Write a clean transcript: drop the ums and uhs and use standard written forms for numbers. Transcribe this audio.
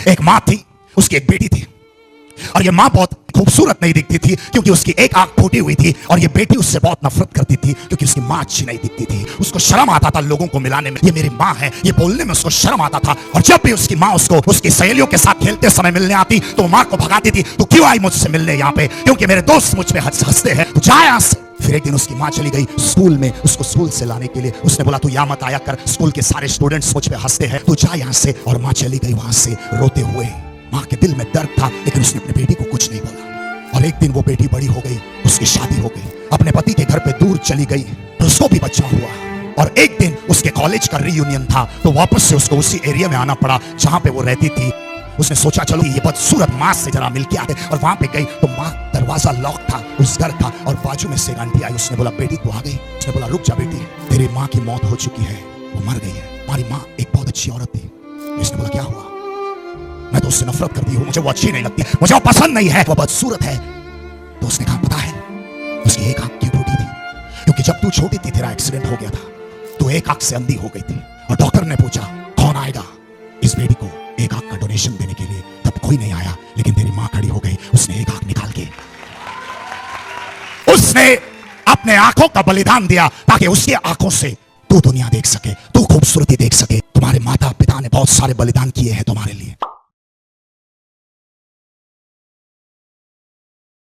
एक माँ थी, उसकी एक बेटी थी, और ये माँ बहुत खूबसूरत नहीं दिखती थी क्योंकि उसकी एक आंख फूटी हुई थी, और ये बेटी उससे बहुत नफरत करती थी क्योंकि उसकी माँ अच्छी नहीं दिखती थी। उसको शर्म आता था लोगों को मिलाने में, ये मेरी माँ है, ये बोलने में उसको शर्म आता था। और जब भी उसकी माँ उसको उसकी सहेलियों के साथ खेलते समय मिलने आती तो माँ को भगाती थी, तू क्यों आई मुझसे मिलने यहाँ पे, क्योंकि मेरे दोस्त मुझ पे हंसते हैं, तू जा यहाँ से। फिर एक दिन उसकी माँ चली गई स्कूल में, उसको स्कूल से लाने के लिए। उसने बोला तू यहाँ मत आया कर, स्कूल के सारे स्टूडेंट्स मुझ पे हंसते हैं, तू जा यहाँ से। और माँ चली गई वहां से रोते हुए। माँ के दिल में दर्द था, लेकिन उसने अपनी बेटी को कुछ नहीं बोला। और एक दिन वो बेटी बड़ी हो गई, उसकी शादी हो गई, अपने पति के घर पे दूर चली गई, तो उसको भी बच्चा हुआ। और एक दिन उसके कॉलेज का रीयूनियन था, तो वापस से उसको उसी एरिया में आना पड़ा जहां पे वो रहती थी। उसने सोचा चलो ये बदसूरत माँ से जरा मिल के आते, और वहां पे गई तो माँ दरवाजा लॉक था उस घर का, और बाजू में से एक आंटी आई। उसने बोला बेटी तू आ गई? उसने बोला रुक जा बेटी, तेरी माँ की मौत हो चुकी है, वो मर गई है। हमारी माँ एक बहुत अच्छी औरत थी। उसने बोला क्या हुआ? मैं तो उससे नफरत करती हूँ, मुझे वो अच्छी नहीं लगती, मुझे वो पसंद नहीं है, वो बदसूरत है। तो उसने कहा पता है उसकी एक आंख क्यों टूटी थी? क्योंकि जब तू छोटी थी तेरा एक्सीडेंट हो गया था, तो एक आंख से अंधी हो गई थी, और डॉक्टर ने पूछा कौन आएगा इस बेटी को एक आंख का डोनेशन देने के लिए, तब कोई नहीं आया, लेकिन तेरी माँ खड़ी हो गई, उसने एक आंख निकाल के उसने अपने आंखों का बलिदान दिया ताकि उसकी आंखों से तू दुनिया देख सके, तू खूबसूरती देख सके। तुम्हारे माता पिता ने बहुत सारे बलिदान किए हैं तुम्हारे लिए।